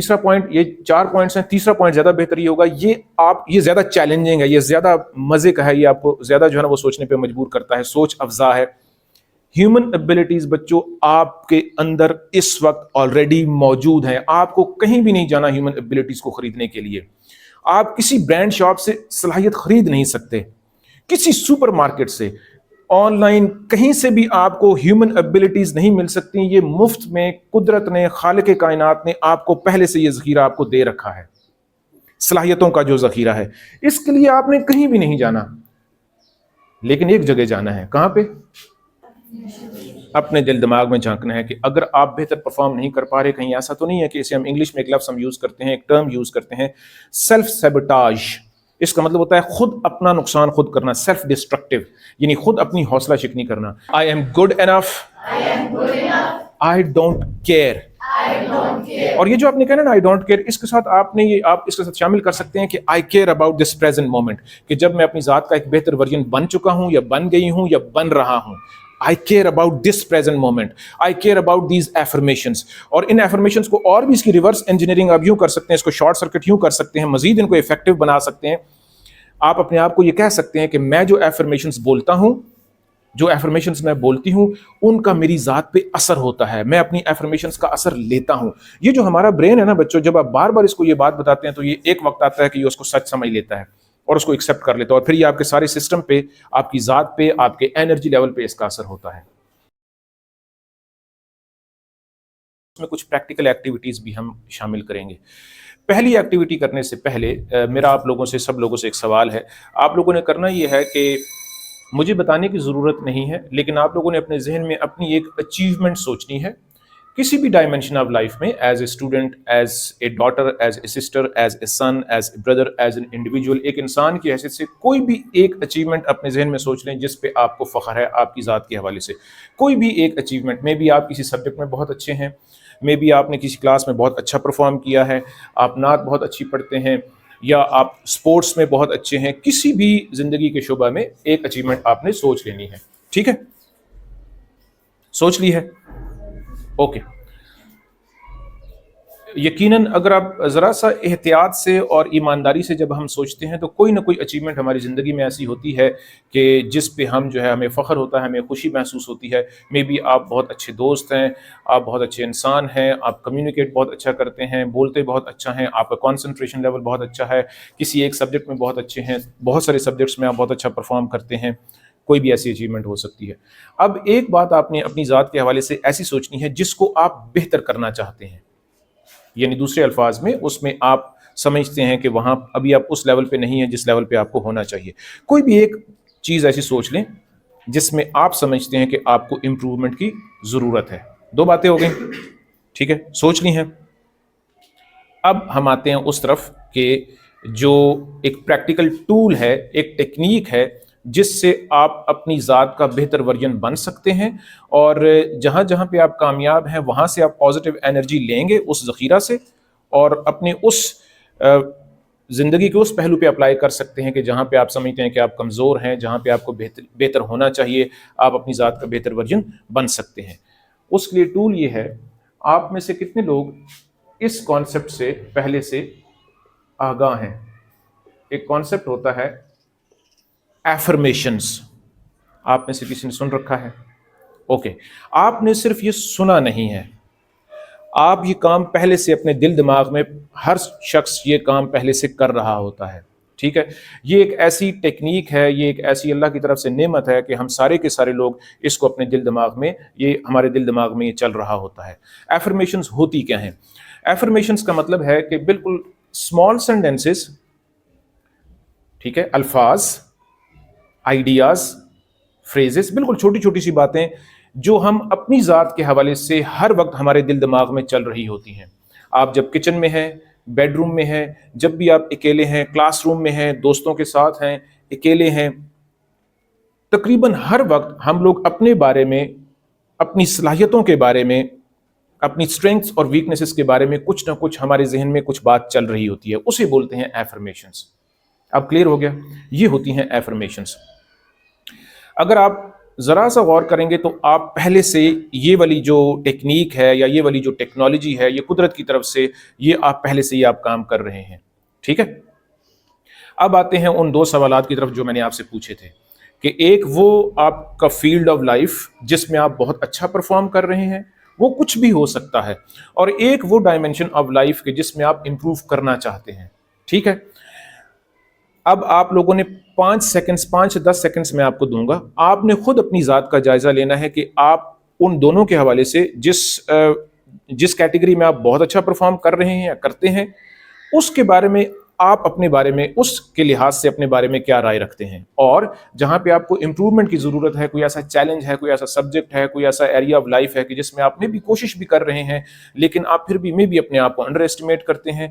تیسرا پوائنٹ، یہ 4 پوائنٹس ہیں، تیسرا پوائنٹ زیادہ بہتر یہ ہوگا، یہ زیادہ چیلنجنگ ہے، یہ زیادہ مزے کا ہے، یہ آپ کو زیادہ جو ہے نا وہ سوچنے پہ مجبور کرتا ہے، سوچ افزا ہے۔ ہیومن ایبلٹیز بچوں آپ کے اندر اس وقت آلریڈی موجود ہیں، آپ کو کہیں بھی نہیں جانا ہیومن ایبلٹیز کو خریدنے کے لیے۔ آپ کسی برانڈ شاپ سے صلاحیت خرید نہیں سکتے، کسی سپر مارکیٹ سے، آن لائن کہیں سے بھی آپ کو ہیومن ایبلٹیز نہیں مل سکتی، یہ مفت میں قدرت نے، خالق کائنات نے آپ کو پہلے سے یہ ذخیرہ آپ کو دے رکھا ہے، صلاحیتوں کا جو ذخیرہ ہے، اس کے لیے آپ نے کہیں بھی نہیں جانا، لیکن ایک جگہ جانا ہے، کہاں پہ؟ اپنے دل دماغ میں جھانکنا ہے کہ اگر آپ بہتر پرفارم نہیں کر پا رہے، کہیں ایسا تو نہیں ہے کہ اسے ہم انگلش میں ایک لفظ ہم یوز کرتے ہیں، ایک ٹرم یوز کرتے ہیں، سیلف سیبوٹاج۔ اس کا مطلب ہوتا ہے خود اپنا نقصان خود کرنا، سیلف ڈسٹرکٹیو، یعنی خود اپنی حوصلہ شکنی کرنا۔ آئی am good enough, I don't care. اور یہ جو آپ نے کہا نا آئی ڈونٹ کیئر، اس کے ساتھ آپ اس کے ساتھ شامل کر سکتے ہیں کہ I care about this present moment, کہ جب میں اپنی ذات کا ایک بہتر ورژن بن چکا ہوں یا بن گئی ہوں یا بن رہا ہوں، I care about this present moment. I care about these affirmations. اور ان affirmations کو اور بھی اس کی ریورس انجینئرنگ آپ یوں کر سکتے ہیں، اس کو شارٹ سرکٹ یوں کر سکتے ہیں، مزید ان کو افیکٹو بنا سکتے ہیں۔ آپ اپنے آپ کو یہ کہہ سکتے ہیں کہ میں جو affirmations بولتا ہوں، جو affirmations میں بولتی ہوں، ان کا میری ذات پہ اثر ہوتا ہے، میں اپنی affirmations کا اثر لیتا ہوں۔ یہ جو ہمارا برین ہے نا بچوں، جب آپ بار بار اس کو یہ بات بتاتے ہیں تو یہ ایک وقت آتا ہے کہ یہ اس کو سچ سمجھ لیتا ہے اور اس کو ایکسیپٹ کر لیتا ہے، اور پھر یہ آپ کے سارے سسٹم پہ، آپ کی ذات پہ، آپ کے انرجی لیول پہ اس کا اثر ہوتا ہے۔ اس میں کچھ پریکٹیکل ایکٹیویٹیز بھی ہم شامل کریں گے۔ پہلی ایکٹیویٹی کرنے سے پہلے میرا آپ لوگوں سے، سب لوگوں سے ایک سوال ہے، آپ لوگوں نے کرنا یہ ہے کہ مجھے بتانے کی ضرورت نہیں ہے، لیکن آپ لوگوں نے اپنے ذہن میں اپنی ایک اچیومنٹ سوچنی ہے کسی بھی ڈائمینشن آف لائف میں، as a student, as a daughter, as a sister, as a son, as a brother, as an individual, ایک انسان کی حیثیت سے کوئی بھی ایک اچیومنٹ اپنے ذہن میں سوچ لیں جس پہ آپ کو فخر ہے آپ کی ذات کے حوالے سے، کوئی بھی ایک اچیومنٹ۔ میں بھی آپ کسی سبجیکٹ میں بہت اچھے ہیں، میں بھی آپ نے کسی کلاس میں بہت اچھا پرفارم کیا ہے، آپ نعت بہت اچھی پڑھتے ہیں، یا آپ سپورٹس میں بہت اچھے ہیں، کسی بھی زندگی کے شعبہ میں ایک اچیومنٹ آپ نے سوچ لینی ہے، ٹھیک ہے؟ سوچ لی ہے؟ اوکے۔ یقیناً اگر آپ ذرا سا احتیاط سے اور ایمانداری سے جب ہم سوچتے ہیں تو کوئی نہ کوئی اچیومنٹ ہماری زندگی میں ایسی ہوتی ہے کہ جس پہ ہم جو ہے ہمیں فخر ہوتا ہے، ہمیں خوشی محسوس ہوتی ہے۔ مے بی آپ بہت اچھے دوست ہیں، آپ بہت اچھے انسان ہیں، آپ کمیونیکیٹ بہت اچھا کرتے ہیں، بولتے بہت اچھا ہیں، آپ کا کانسنٹریشن لیول بہت اچھا ہے، کسی ایک سبجیکٹ میں بہت اچھے ہیں، بہت سارے سبجیکٹس میں آپ بہت اچھا پرفارم کرتے ہیں، کوئی بھی ایسی اچیومنٹ ہو سکتی ہے۔ اب ایک بات آپ نے اپنی ذات کے حوالے سے ایسی سوچنی ہے جس کو آپ بہتر کرنا چاہتے ہیں، یعنی دوسرے الفاظ میں اس میں آپ سمجھتے ہیں کہ وہاں ابھی آپ اس لیول پہ نہیں ہیں جس لیول پہ آپ کو ہونا چاہیے۔ کوئی بھی ایک چیز ایسی سوچ لیں جس میں آپ سمجھتے ہیں کہ آپ کو امپروومنٹ کی ضرورت ہے۔ دو باتیں ہو گئیں، ٹھیک ہے، سوچ لی ہیں۔ اب ہم آتے ہیں اس طرف کہ جو ایک پریکٹیکل ٹول ہے، ایک ٹیکنیک ہے جس سے آپ اپنی ذات کا بہتر ورژن بن سکتے ہیں، اور جہاں جہاں پہ آپ کامیاب ہیں وہاں سے آپ پازیٹیو انرجی لیں گے اس ذخیرہ سے، اور اپنے اس زندگی کے اس پہلو پہ اپلائی کر سکتے ہیں کہ جہاں پہ آپ سمجھتے ہیں کہ آپ کمزور ہیں، جہاں پہ آپ کو بہتر ہونا چاہیے، آپ اپنی ذات کا بہتر ورژن بن سکتے ہیں۔ اس کے لیے ٹول یہ ہے، آپ میں سے کتنے لوگ اس کانسیپٹ سے پہلے سے آگاہ ہیں؟ ایک کانسیپٹ ہوتا ہے ایفرمیشنز، آپ میں سے کسی نے سن رکھا ہے؟ اوکے، آپ نے صرف یہ سنا نہیں ہے، آپ یہ کام پہلے سے اپنے دل دماغ میں، ہر شخص یہ کام پہلے سے کر رہا ہوتا ہے، ٹھیک ہے؟ یہ ایک ایسی ٹیکنیک ہے، یہ ایک ایسی اللہ کی طرف سے نعمت ہے کہ ہم سارے کے سارے لوگ اس کو اپنے دل دماغ میں، یہ ہمارے دل دماغ میں یہ چل رہا ہوتا ہے۔ ایفرمیشنز ہوتی کیا ہیں؟ ایفرمیشنز کا مطلب ہے کہ بالکل اسمال سینٹینسز، ٹھیک ہے، الفاظ، آئیڈیاز، فریزز، بالکل چھوٹی چھوٹی سی باتیں جو ہم اپنی ذات کے حوالے سے ہر وقت ہمارے دل دماغ میں چل رہی ہوتی ہیں۔ آپ جب کچن میں ہیں، بیڈ روم میں ہیں، جب بھی آپ اکیلے ہیں، کلاس روم میں ہیں، دوستوں کے ساتھ ہیں، اکیلے ہیں، تقریباً ہر وقت ہم لوگ اپنے بارے میں، اپنی صلاحیتوں کے بارے میں، اپنی اسٹرینگثs اور ویکنیسز کے بارے میں کچھ نہ کچھ ہمارے ذہن میں کچھ بات چل رہی ہوتی ہے، اسے بولتے ہیں ایفرمیشنز۔ اب کلیئر ہو گیا؟ یہ ہوتی ہیں ایفرمیشنز۔ اگر آپ ذرا سا غور کریں گے تو آپ پہلے سے یہ والی جو ٹیکنیک ہے یا یہ والی جو ٹیکنالوجی ہے یہ قدرت کی طرف سے یہ آپ پہلے سے یہ آپ کام کر رہے ہیں. ٹھیک ہے. اب آتے ہیں ان دو سوالات کی طرف جو میں نے آپ سے پوچھے تھے کہ ایک وہ آپ کا فیلڈ آف لائف جس میں آپ بہت اچھا پرفارم کر رہے ہیں وہ کچھ بھی ہو سکتا ہے, اور ایک وہ ڈائمینشن آف لائف کے جس میں آپ امپروو کرنا چاہتے ہیں. ٹھیک ہے. اب آپ لوگوں نے 5 سے 10 سیکنڈز میں آپ کو دوں گا, آپ نے خود اپنی ذات کا جائزہ لینا ہے کہ آپ ان دونوں کے حوالے سے جس کیٹیگری میں آپ بہت اچھا پرفارم کر رہے ہیں یا کرتے ہیں اس کے بارے میں آپ اپنے بارے میں اس کے لحاظ سے اپنے بارے میں کیا رائے رکھتے ہیں, اور جہاں پہ آپ کو امپروومنٹ کی ضرورت ہے, کوئی ایسا چیلنج ہے, کوئی ایسا سبجیکٹ ہے, کوئی ایسا ایریا آف لائف ہے کہ جس میں آپ نے بھی کوشش بھی کر رہے ہیں لیکن آپ پھر بھی اپنے آپ کو انڈر ایسٹیمیٹ کرتے ہیں,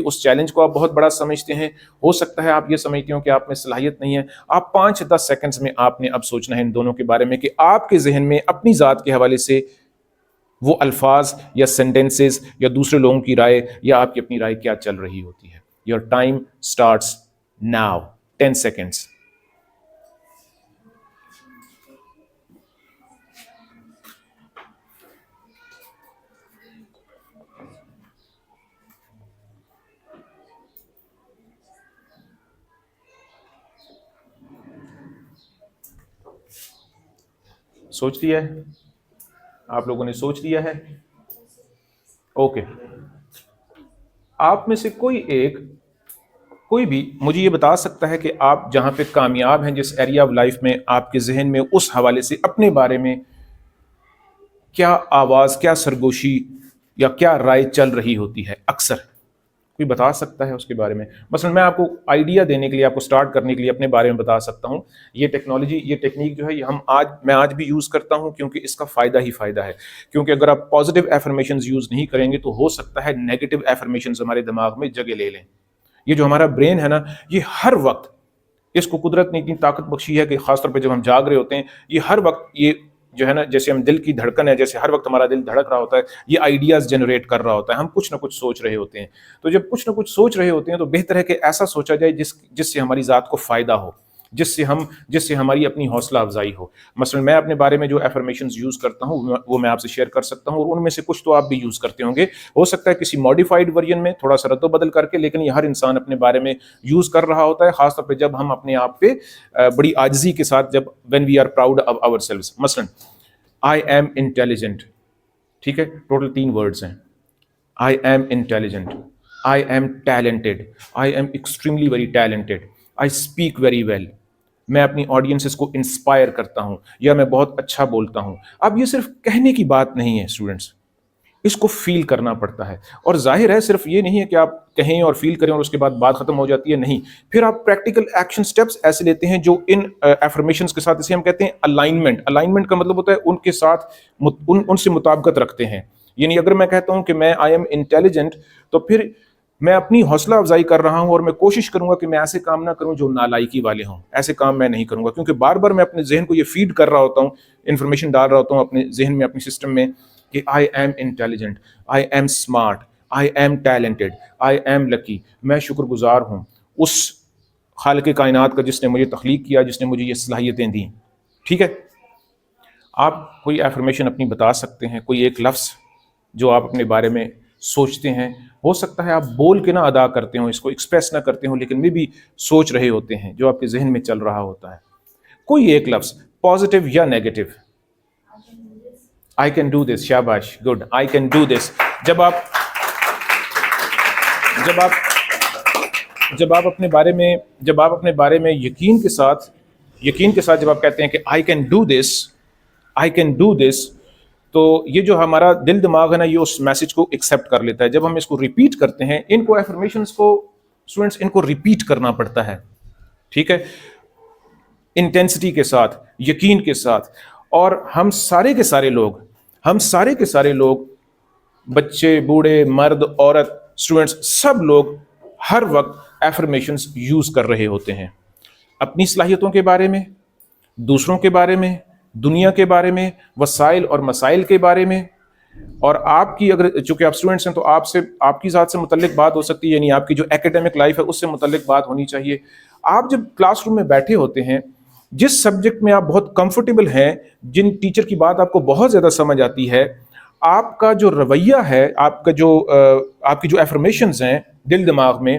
اس چیلنج کو آپ بہت بڑا سمجھتے ہیں, ہو سکتا ہے آپ یہ سمجھتے ہو کہ آپ میں صلاحیت نہیں ہے. آپ 5 سے 10 سیکنڈز میں آپ نے اب سوچنا ہے ان دونوں کے بارے میں کہ آپ کے ذہن میں اپنی ذات کے حوالے سے وہ الفاظ یا سینٹینسز یا دوسرے لوگوں کی رائے یا آپ کی اپنی رائے کیا چل رہی ہوتی ہے. Your time starts now. 10 seconds. سوچ لیا ہے آپ لوگوں نے؟ سوچ لیا ہے؟ اوکے. آپ میں سے کوئی بھی مجھے یہ بتا سکتا ہے کہ آپ جہاں پہ کامیاب ہیں جس ایریا آف لائف میں آپ کے ذہن میں اس حوالے سے اپنے بارے میں کیا آواز, کیا سرگوشی یا کیا رائے چل رہی ہوتی ہے اکثر؟ کوئی بتا سکتا ہے اس کے بارے میں؟ مثلا میں آپ کو آئیڈیا دینے کے لیے, آپ کو سٹارٹ کرنے کے لیے اپنے بارے میں بتا سکتا ہوں. یہ ٹیکنالوجی, یہ ٹیکنیک جو ہے یہ میں آج بھی یوز کرتا ہوں کیونکہ اس کا فائدہ ہی فائدہ ہے. کیونکہ اگر آپ پازیٹیو ایفرمیشنز یوز نہیں کریں گے تو ہو سکتا ہے نیگیٹو ایفرمیشنز ہمارے دماغ میں جگہ لے لیں. یہ جو ہمارا برین ہے نا, یہ ہر وقت, اس کو قدرت نے اتنی طاقت بخشی ہے کہ خاص طور پہ جب ہم جاگ رہے ہوتے ہیں یہ ہر وقت یہ جو ہے نا, جیسے ہم دل کی دھڑکن ہے, جیسے ہر وقت ہمارا دل دھڑک رہا ہوتا ہے, یہ آئیڈیاز جنریٹ کر رہا ہوتا ہے. ہم کچھ نہ کچھ سوچ رہے ہوتے ہیں. تو جب کچھ نہ کچھ سوچ رہے ہوتے ہیں تو بہتر ہے کہ ایسا سوچا جائے جس سے ہماری ذات کو فائدہ ہو, جس سے ہماری اپنی حوصلہ افزائی ہو. مثلا میں اپنے بارے میں جو ایفرمیشنز یوز کرتا ہوں وہ میں آپ سے شیئر کر سکتا ہوں, اور ان میں سے کچھ تو آپ بھی یوز کرتے ہوں گے. ہو سکتا ہے کسی ماڈیفائڈ ورژن میں تھوڑا سا رد و بدل کر کے, لیکن یہ ہر انسان اپنے بارے میں یوز کر رہا ہوتا ہے, خاص طور پہ جب ہم اپنے آپ پہ بڑی عاجزی کے ساتھ, جب when we are proud of ourselves. مثلا I am intelligent. ٹھیک ہے, ٹوٹل 3 ورڈز ہیں. I am intelligent, I am talented, I am extremely very talented, I speak very well. میں اپنی آڈینسز کو انسپائر کرتا ہوں, یا میں بہت اچھا بولتا ہوں. اب یہ صرف کہنے کی بات نہیں ہے اسٹوڈنٹس, اس کو فیل کرنا پڑتا ہے. اور ظاہر ہے صرف یہ نہیں ہے کہ آپ کہیں اور فیل کریں اور اس کے بعد بات ختم ہو جاتی ہے, نہیں. پھر آپ پریکٹیکل ایکشن سٹیپس ایسے لیتے ہیں جو ان ایفرمیشنز کے ساتھ, اسے ہم کہتے ہیں الائنمنٹ. الائنمنٹ کا مطلب ہوتا ہے ان کے ساتھ ان سے مطابقت رکھتے ہیں. یعنی اگر میں کہتا ہوں کہ میں آئی ایم انٹیلیجنٹ, تو پھر میں اپنی حوصلہ افزائی کر رہا ہوں اور میں کوشش کروں گا کہ میں ایسے کام نہ کروں جو نالائکی والے ہوں. ایسے کام میں نہیں کروں گا, کیونکہ بار بار میں اپنے ذہن کو یہ فیڈ کر رہا ہوتا ہوں, انفارمیشن ڈال رہا ہوتا ہوں اپنے ذہن میں, اپنے سسٹم میں, کہ I am intelligent, I am smart, I am talented, I am lucky. میں شکر گزار ہوں اس خالق کائنات کا جس نے مجھے تخلیق کیا, جس نے مجھے یہ صلاحیتیں دیں. ٹھیک ہے. آپ کوئی ایفرمیشن اپنی بتا سکتے ہیں, کوئی ایک لفظ جو آپ اپنے بارے میں سوچتے ہیں. ہو سکتا ہے آپ بول کے نہ ادا کرتے ہوں, اس کو ایکسپریس نہ کرتے ہوں, لیکن بھی سوچ رہے ہوتے ہیں جو آپ کے ذہن میں چل رہا ہوتا ہے. کوئی ایک لفظ, پازیٹیو یا negative. I can do this. شاباش, good. I can do this. جب آپ اپنے بارے میں یقین کے ساتھ جب آپ کہتے ہیں کہ I can do this, تو یہ جو ہمارا دل دماغ ہے نا, یہ اس میسج کو ایکسیپٹ کر لیتا ہے. جب ہم اس کو ریپیٹ کرتے ہیں, ان کو ایفرمیشنز کو اسٹوڈنٹس ان کو ریپیٹ کرنا پڑتا ہے. ٹھیک ہے, انٹینسٹی کے ساتھ, یقین کے ساتھ. اور ہم سارے کے سارے لوگ, بچے, بوڑھے, مرد, عورت, اسٹوڈنٹس, سب لوگ ہر وقت ایفرمیشنز یوز کر رہے ہوتے ہیں. اپنی صلاحیتوں کے بارے میں, دوسروں کے بارے میں, دنیا کے بارے میں, وسائل اور مسائل کے بارے میں. اور آپ کی, اگر چونکہ آپ اسٹوڈنٹس ہیں تو آپ کی ذات سے متعلق بات ہو سکتی ہے, یعنی آپ کی جو ایکیڈیمک لائف ہے اس سے متعلق بات ہونی چاہیے. آپ جب کلاس روم میں بیٹھے ہوتے ہیں جس سبجیکٹ میں آپ بہت کمفرٹیبل ہیں، جن ٹیچر کی بات آپ کو بہت زیادہ سمجھ آتی ہے، آپ کا جو رویہ ہے، آپ کا جو آپ کی جو افرمیشنز ہیں دل دماغ میں،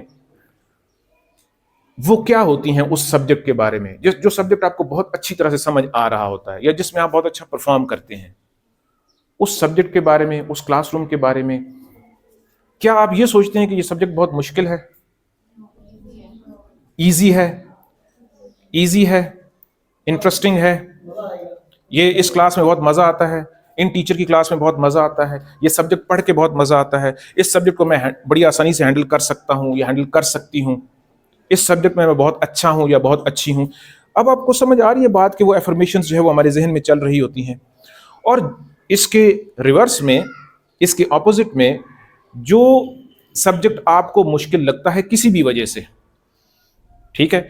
وہ کیا ہوتی ہیں اس سبجیکٹ کے بارے میں، جو سبجیکٹ آپ کو بہت اچھی طرح سے سمجھ آ رہا ہوتا ہے یا جس میں آپ بہت اچھا پرفارم کرتے ہیں، اس سبجیکٹ کے بارے میں، اس کلاس روم کے بارے میں کیا آپ یہ سوچتے ہیں کہ یہ سبجیکٹ بہت مشکل ہے، ایزی ہے، ایزی ہے، انٹرسٹنگ ہے، یہ اس کلاس میں بہت مزہ آتا ہے، ان ٹیچر کی کلاس میں بہت مزہ آتا ہے، یہ سبجیکٹ پڑھ کے بہت مزہ آتا ہے، اس سبجیکٹ کو میں بڑی آسانی سے ہینڈل کر سکتا ہوں یا ہینڈل کر سکتی ہوں، اس سبجیکٹ میں بہت اچھا ہوں یا بہت اچھی ہوں؟ اب آپ کو سمجھ آ رہی ہے بات کہ وہ افرمیشنز جو ہے وہ ہمارے ذہن میں چل رہی ہوتی ہیں، اور اس کے ریورس میں، اس کے اپوزٹ میں، جو سبجیکٹ آپ کو مشکل لگتا ہے کسی بھی وجہ سے، ٹھیک ہے،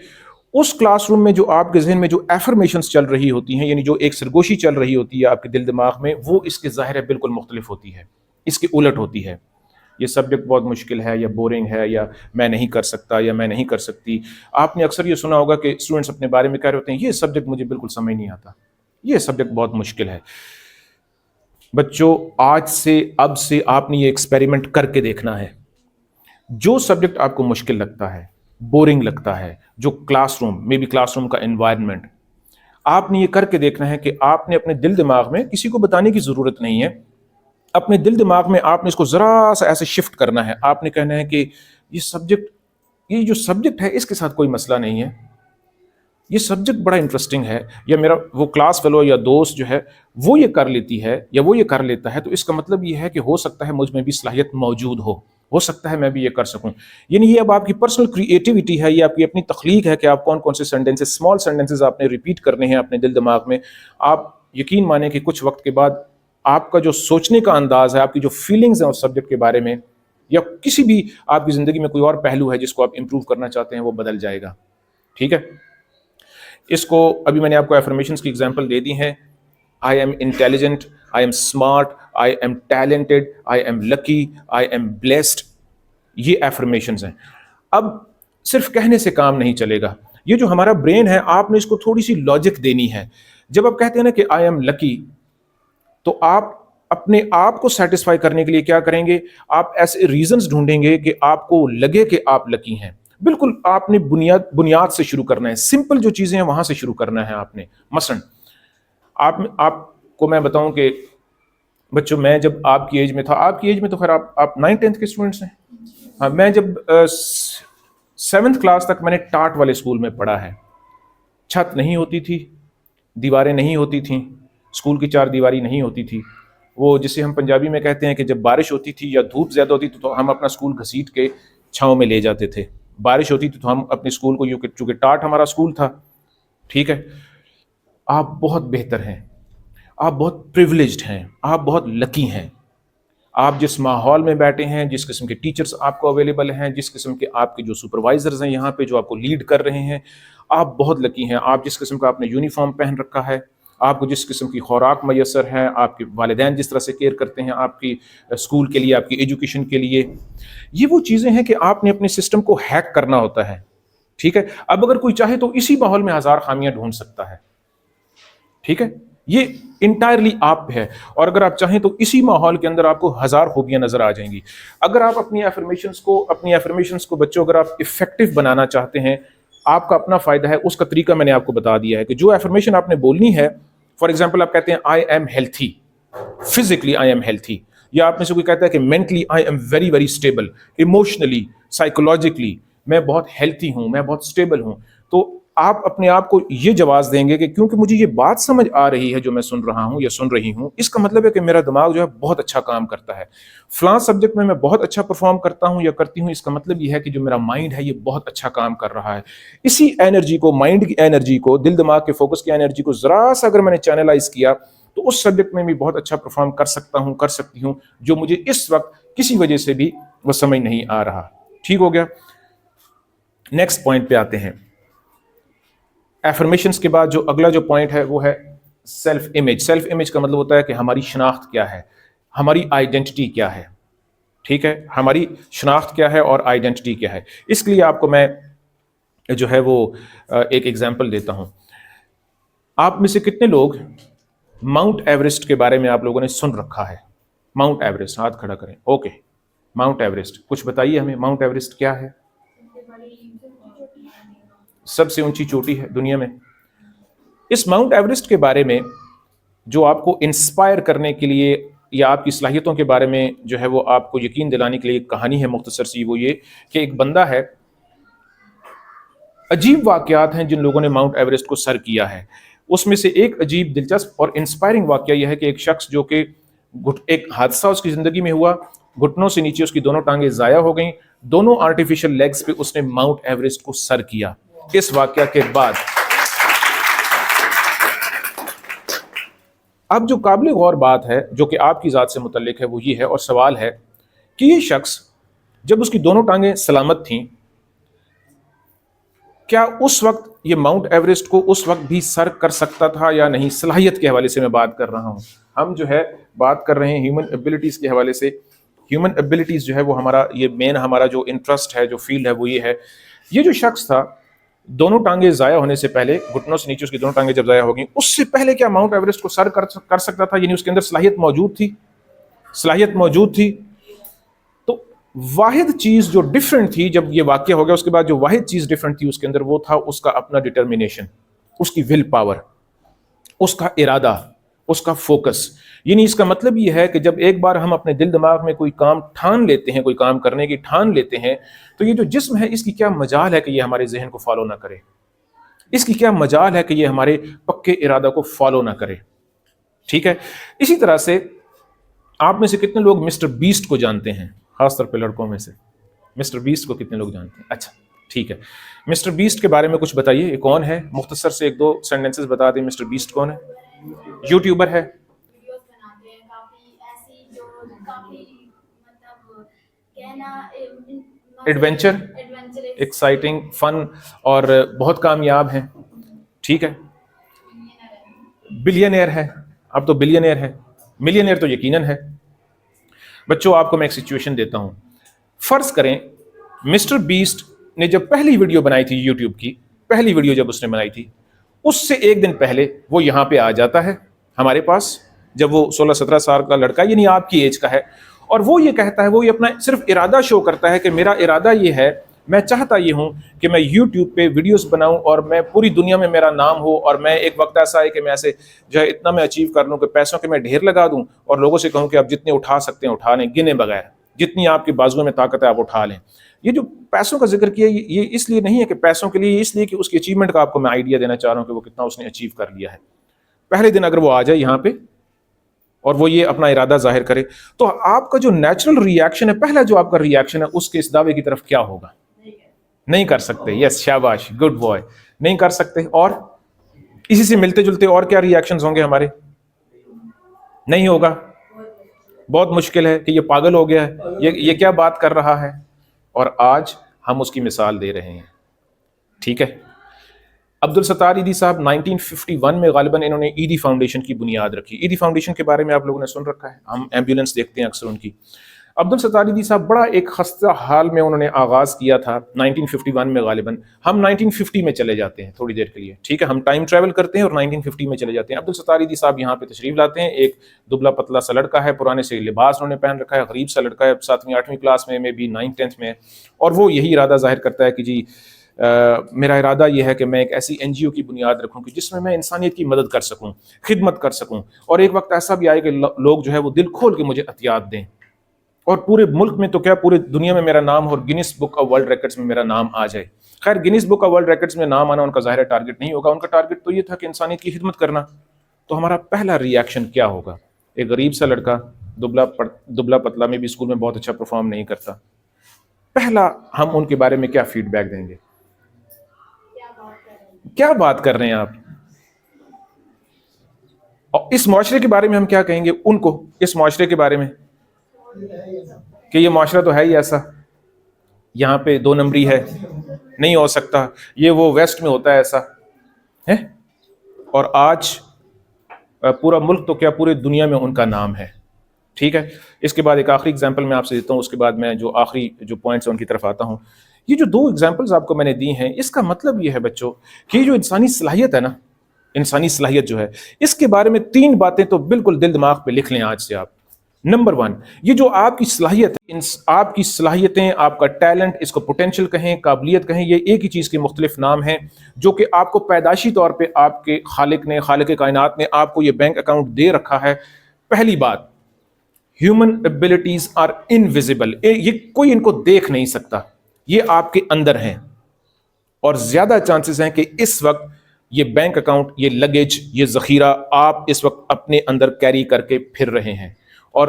اس کلاس روم میں جو آپ کے ذہن میں جو افرمیشنز چل رہی ہوتی ہیں، یعنی جو ایک سرگوشی چل رہی ہوتی ہے آپ کے دل دماغ میں، وہ اس کے ظاہر ہے بالکل مختلف ہوتی ہے، اس کے الٹ ہوتی ہے۔ یہ سبجیکٹ بہت مشکل ہے یا بورنگ ہے یا میں نہیں کر سکتا یا میں نہیں کر سکتی۔ آپ نے اکثر یہ سنا ہوگا کہ اسٹوڈنٹس اپنے بارے میں کہہ رہے ہوتے ہیں یہ سبجیکٹ مجھے بالکل سمجھ نہیں آتا، یہ سبجیکٹ بہت مشکل ہے۔ بچوں، آج سے، اب سے آپ نے یہ ایکسپیریمنٹ کر کے دیکھنا ہے۔ جو سبجیکٹ آپ کو مشکل لگتا ہے، بورنگ لگتا ہے، جو کلاس روم میں بھی کلاس روم کا انوائرمنٹ، آپ نے یہ کر کے دیکھنا ہے کہ آپ نے اپنے دل دماغ میں، کسی کو بتانے کی ضرورت نہیں ہے، اپنے دل دماغ میں آپ نے اس کو ذرا سا ایسے شفٹ کرنا ہے۔ آپ نے کہنا ہے کہ یہ جو سبجیکٹ ہے اس کے ساتھ کوئی مسئلہ نہیں ہے، یہ سبجیکٹ بڑا انٹرسٹنگ ہے، یا میرا وہ کلاس فیلو یا دوست جو ہے وہ یہ کر لیتی ہے یا وہ یہ کر لیتا ہے، تو اس کا مطلب یہ ہے کہ ہو سکتا ہے مجھ میں بھی صلاحیت موجود ہو سکتا ہے میں بھی یہ کر سکوں۔ یعنی یہ اب آپ کی پرسنل کریٹیوٹی ہے، یہ آپ کی اپنی تخلیق ہے کہ آپ کون کون سے سینٹینسز، اسمال سینٹینسز آپ نے ریپیٹ کرنے ہیں اپنے دل دماغ میں۔ آپ یقین مانیں کہ کچھ وقت کے بعد آپ کا جو سوچنے کا انداز ہے، آپ کی جو فیلنگز ہیں اس سبجیکٹ کے بارے میں، یا کسی بھی آپ کی زندگی میں کوئی اور پہلو ہے جس کو آپ امپروو کرنا چاہتے ہیں، وہ بدل جائے گا، ٹھیک ہے۔ اس کو ابھی میں نے آپ کو افرمیشنز کی ایگزامپل دے دی ہیں۔ آئی am intelligent, I am smart, I am talented, I am lucky, I am blessed, یہ افرمیشنز ہیں۔ اب صرف کہنے سے کام نہیں چلے گا، یہ جو ہمارا برین ہے آپ نے اس کو تھوڑی سی لاجک دینی ہے۔ جب آپ کہتے ہیں نا کہ آئی ایم لکی، تو آپ اپنے آپ کو سیٹسفائی کرنے کے لیے کیا کریں گے؟ آپ ایسے ریزنز ڈھونڈیں گے کہ آپ کو لگے کہ آپ لکی ہیں۔ بالکل آپ نے بنیاد سے شروع کرنا ہے، سمپل جو چیزیں ہیں وہاں سے شروع کرنا ہے آپ نے۔ مثلا آپ کو میں بتاؤں کہ بچوں، میں جب آپ کی ایج میں تھا، آپ کی ایج میں تو خیر آپ 9th 10th کے اسٹوڈنٹس ہیں، ہاں، میں جب 7th کلاس تک میں نے ٹاٹ والے اسکول میں پڑھا ہے۔ چھت نہیں ہوتی تھی، دیواریں نہیں ہوتی تھیں، اسکول کی چار دیواری نہیں ہوتی تھی، وہ جسے ہم پنجابی میں کہتے ہیں کہ جب بارش ہوتی تھی یا دھوپ زیادہ ہوتی تھی تو ہم اپنا اسکول گھسیٹ کے چھاؤں میں لے جاتے تھے، بارش ہوتی تھی تو ہم اپنے اسکول کو، چونکہ ٹاٹ ہمارا اسکول تھا، ٹھیک ہے۔ آپ بہت بہتر ہیں، آپ بہت پریولیجڈ ہیں، آپ بہت لکی ہیں۔ آپ جس ماحول میں بیٹھے ہیں، جس قسم کے ٹیچرز آپ کو اویلیبل ہیں، جس قسم کے آپ کے جو سپروائزرز ہیں یہاں پہ جو آپ کو لیڈ کر رہے ہیں، آپ بہت لکی ہیں۔ آپ جس قسم کا آپ نے یونیفارم پہن رکھا ہے، آپ کو جس قسم کی خوراک میسر ہے، آپ کے والدین جس طرح سے کیئر کرتے ہیں آپ کی اسکول کے لیے، آپ کی ایجوکیشن کے لیے، یہ وہ چیزیں ہیں کہ آپ نے اپنے سسٹم کو ہیک کرنا ہوتا ہے، ٹھیک ہے۔ اب اگر کوئی چاہے تو اسی ماحول میں ہزار خامیاں ڈھونڈ سکتا ہے، ٹھیک ہے، یہ انٹائرلی آپ پہ ہے، اور اگر آپ چاہیں تو اسی ماحول کے اندر آپ کو ہزار خوبیاں نظر آ جائیں گی۔ اگر آپ اپنی افرمیشنز کو بچوں اگر آپ افیکٹو بنانا چاہتے ہیں، آپ کا اپنا فائدہ ہے، اس کا طریقہ میں نے آپ کو بتا دیا ہے کہ جو افرمیشن آپ نے بولنی ہے، فار ایگزامپل آپ کہتے ہیں I am healthy, physically I am healthy, یا آپ میں سے کوئی کہتا ہے کہ mentally I am very very stable, emotionally, psychologically میں بہت ہیلتھی ہوں، میں بہت اسٹیبل ہوں، تو آپ اپنے آپ کو یہ جواز دیں گے کہ کیونکہ مجھے یہ بات سمجھ آ رہی ہے جو میں سن رہا ہوں یا سن رہی ہوں، اس کا مطلب ہے کہ میرا دماغ جو ہے بہت اچھا کام کرتا ہے، فلاں سبجیکٹ میں بہت اچھا پرفارم کرتا ہوں یا کرتی ہوں، اس کا مطلب یہ ہے کہ جو میرا مائنڈ ہے یہ بہت اچھا کام کر رہا ہے۔ اسی انرجی کو، مائنڈ کی انرجی کو، دل دماغ کے فوکس کی انرجی کو ذرا سا اگر میں نے چینلائز کیا تو اس سبجیکٹ میں بھی بہت اچھا پرفارم کر سکتا ہوں، کر سکتی ہوں، جو مجھے اس وقت کسی وجہ سے بھی وہ سمجھ نہیں آ رہا۔ ٹھیک ہو گیا؟ نیکسٹ پوائنٹ پہ آتے ہیں۔ افرمیشنز کے بعد جو اگلا جو پوائنٹ ہے وہ ہے سیلف امیج۔ سیلف امیج کا مطلب ہوتا ہے کہ ہماری شناخت کیا ہے، ہماری آئیڈینٹی کیا ہے، ٹھیک ہے، ہماری شناخت کیا ہے اور آئیڈینٹی کیا ہے۔ اس کے لیے آپ کو میں جو ہے وہ ایک ایگزامپل دیتا ہوں۔ آپ میں سے کتنے لوگ ماؤنٹ ایوریسٹ کے بارے میں آپ لوگوں نے سن رکھا ہے؟ ماؤنٹ ایوریسٹ ہاتھ کھڑا کریں. اوکے, ماؤنٹ ایوریسٹ, کچھ بتائیے ہمیں, ماؤنٹ ایوریسٹ کیا ہے؟ سب سے اونچی چوٹی ہے دنیا میں. اس ماؤنٹ ایوریسٹ کے بارے میں جو آپ کو انسپائر کرنے کے لیے یا آپ کی صلاحیتوں کے بارے میں جو ہے وہ آپ کو یقین دلانے کے لیے ایک کہانی ہے مختصر سی. وہ یہ کہ ایک بندہ ہے, عجیب واقعات ہیں جن لوگوں نے ماؤنٹ ایوریسٹ کو سر کیا ہے. اس میں سے ایک عجیب, دلچسپ اور انسپائرنگ واقعہ یہ ہے کہ ایک شخص جو کہ ایک حادثہ اس کی زندگی میں ہوا, گھٹنوں سے نیچے اس کی دونوں ٹانگیں ضائع ہو گئیں, دونوں آرٹیفیشل لیگز پہ اس نے ماؤنٹ ایوریسٹ کو سر کیا. اس واقعہ کے بعد اب جو قابل غور بات ہے جو کہ آپ کی ذات سے متعلق ہے وہ یہ ہے, اور سوال ہے کہ یہ شخص جب اس کی دونوں ٹانگیں سلامت تھیں, کیا اس وقت یہ ماؤنٹ ایوریسٹ کو اس وقت بھی سر کر سکتا تھا یا نہیں؟ صلاحیت کے حوالے سے میں بات کر رہا ہوں. ہم جو ہے بات کر رہے ہیں ہیومن ایبلٹیز کے حوالے سے. ہیومن ایبلٹیز جو ہے وہ ہمارا یہ مین ہمارا جو انٹرسٹ ہے, جو فیلڈ ہے وہ یہ ہے. یہ جو شخص تھا, دونوں ٹانگیں ضائع ہونے سے پہلے, گھٹنوں سے نیچے اس کی دونوں ٹانگیں جب ضائع ہو گئیں, اس سے پہلے کیا ماؤنٹ ایوریسٹ کو سر کر سکتا تھا؟ یعنی اس کے اندر صلاحیت موجود تھی, صلاحیت موجود تھی. تو واحد چیز جو ڈیفرنٹ تھی جب یہ واقعہ ہو گیا, اس کے بعد جو واحد چیز ڈیفرنٹ تھی اس کے اندر وہ تھا اس کا اپنا ڈٹرمینیشن, اس کی ول پاور, اس کا ارادہ, اس کا فوکس. یعنی اس کا مطلب یہ ہے کہ جب ایک بار ہم اپنے دل دماغ میں کوئی کام ٹھان لیتے ہیں, کوئی کام کرنے کی ٹھان لیتے ہیں, تو یہ جو جسم ہے اس کی کیا مجال ہے کہ یہ ہمارے ذہن کو فالو نہ کرے, اس کی کیا مجال ہے کہ یہ ہمارے پکے ارادہ کو فالو نہ کرے. ٹھیک ہے. اسی طرح سے آپ میں سے کتنے لوگ مسٹر بیسٹ کو جانتے ہیں؟ خاص طور پہ لڑکوں میں سے مسٹر بیسٹ کو کتنے لوگ جانتے ہیں؟ اچھا ٹھیک ہے. مسٹر بیسٹ کے بارے میں کچھ بتائیے, یہ کون ہے؟ مختصر سے ایک دو سینٹنسز بتا دیں. مسٹر بیسٹ کون ہے؟ یوٹیوبر ہے, ایڈونچر, ایکسائٹنگ, فن, اور بہت کامیاب ہیں. ٹھیک ہے. بلینئر ہے, اب تو بلینئر ہے, ملینئر تو یقیناً ہے. بچوں آپ کو میں ایک سچویشن دیتا ہوں. فرض کریں مسٹر بیسٹ نے جب پہلی ویڈیو بنائی تھی یوٹیوب کی, پہلی ویڈیو جب اس نے بنائی تھی, اس سے ایک دن پہلے وہ یہاں پہ آ جاتا ہے ہمارے پاس, جب وہ 16-17 سال کا لڑکا یعنی آپ کی ایج کا ہے, اور وہ یہ کہتا ہے, وہ یہ اپنا صرف ارادہ شو کرتا ہے کہ میرا ارادہ یہ ہے, میں چاہتا یہ ہوں کہ میں یوٹیوب پہ ویڈیوز بناؤں اور میں پوری دنیا میں میرا نام ہو, اور میں ایک وقت ایسا ہے کہ میں ایسے جو ہے اتنا میں اچیو کر لوں کہ پیسوں کے میں ڈھیر لگا دوں اور لوگوں سے کہوں کہ آپ جتنے اٹھا سکتے ہیں اٹھا لیں, گنے بغیر, جتنی آپ کی بازوؤں میں طاقت ہے آپ اٹھا لیں. یہ جو پیسوں کا ذکر کیا یہ اس لیے نہیں ہے کہ پیسوں کے لیے, اس لیے کہ اس کی اچیومنٹ کا آپ کو میں آئیڈیا دینا چاہ رہا ہوں کہ وہ کتنا اس نے اچیو کر لیا ہے. پہلے دن اگر وہ آ جائے یہاں پہ اور وہ یہ اپنا ارادہ ظاہر کرے, تو آپ کا جو نیچرل ری ایکشن ہے, پہلا جو آپ کا ری ایکشن ہے اس کے اس دعوے کی طرف کیا ہوگا؟ نہیں کر سکتے. یس, شاباش, گڈ بوائے, نہیں کر سکتے. اور اسی سے ملتے جلتے اور کیا ری ایکشنز ہوں گے ہمارے؟ نہیں ہوگا, بہت مشکل ہے کہ یہ پاگل ہو گیا ہے, یہ کیا بات کر رہا ہے. اور آج ہم اس کی مثال دے رہے ہیں. ٹھیک ہے. عبدالستار ایدھی صاحب 1951 میں غالباً انہوں نے ایدھی فاؤنڈیشن کی بنیاد رکھی. ایدھی فاؤنڈیشن کے بارے میں آپ لوگوں نے سن رکھا ہے, ہم ایمبولینس دیکھتے ہیں اکثر ان کی. عبدالستار ایدھی صاحب بڑا ایک خستہ حال میں انہوں نے آغاز کیا تھا 1951 میں غالباً. ہم 1950 میں چلے جاتے ہیں تھوڑی دیر کے لیے, ٹھیک ہے, ہم ٹائم ٹریول کرتے ہیں اور 1950 میں چلے جاتے ہیں. عبدالستار ایدھی صاحب یہاں پہ تشریف لاتے ہیں. ایک دبلا پتلا سا لڑکا ہے, پرانے سے لباس انہوں نے پہن رکھا ہے, غریب سا لڑکا ہے, 7ویں 8ویں کلاس میں بھی 9th 10th میں, اور وہ یہی ارادہ ظاہر کرتا ہے کہ جی میرا ارادہ یہ ہے کہ میں ایک ایسی این جی او کی بنیاد رکھوں کہ جس میں انسانیت کی مدد کر سکوں, خدمت کر سکوں, اور ایک وقت ایسا بھی آئے کہ لوگ جو ہے وہ دل کھول کے مجھے عطیات دیں, اور پورے ملک میں تو کیا پورے دنیا میں میرا نام اور grains book of world records میں میرا نام آ جائے. خیر grains book of world records میں نام آنا ان کا ظاہر ٹارگٹ نہیں ہوگا, ان کا ٹارگٹ تو یہ تھا کہ انسانیت کی خدمت کرنا. تو ہمارا پہلا ری ایکشن کیا ہوگا؟ ایک غریب سا لڑکا دبلا پتلا میں بھی اسکول میں بہت اچھا پرفارم نہیں کرتا, پہلا ہم ان کے بارے میں کیا فیڈ بیک دیں گے؟ کیا بات کر رہے ہیں آپ؟ اور اس معاشرے کے بارے میں ہم کیا کہیں گے ان کو, اس معاشرے کے بارے میں کہ یہ معاشرہ تو ہے ہی ایسا, یہاں پہ 2 نمبری ہے, نہیں ہو سکتا, یہ وہ ویسٹ میں ہوتا ہے ایسا ہے. اور آج پورا ملک تو کیا پورے دنیا میں ان کا نام ہے. ٹھیک ہے. اس کے بعد ایک آخری اگزامپل میں آپ سے دیتا ہوں, اس کے بعد میں جو آخری جو پوائنٹس ہیں ان کی طرف آتا ہوں. یہ جو 2 اگزامپلز آپ کو میں نے دی ہیں, اس کا مطلب یہ ہے بچوں کہ یہ جو انسانی صلاحیت ہے نا, انسانی صلاحیت جو ہے، اس کے بارے میں 3 باتیں تو بالکل دل دماغ پہ لکھ لیں آج سے آپ۔ نمبر 1، یہ جو آپ کی صلاحیت ہے، آپ کی صلاحیتیں، آپ کا ٹیلنٹ، اس کو پوٹینشل کہیں، قابلیت کہیں، یہ ایک ہی چیز کے مختلف نام ہیں جو کہ آپ کو پیدائشی طور پہ آپ کے خالق کائنات نے آپ کو یہ بینک اکاؤنٹ دے رکھا ہے۔ پہلی بات، ہیومن ایبلٹیز آر انویزیبل، یہ کوئی ان کو دیکھ نہیں سکتا، یہ آپ کے اندر ہیں، اور زیادہ چانسز ہیں کہ اس وقت یہ بینک اکاؤنٹ، یہ لگیج، یہ ذخیرہ آپ اس وقت اپنے اندر کیری کر کے پھر رہے ہیں۔ اور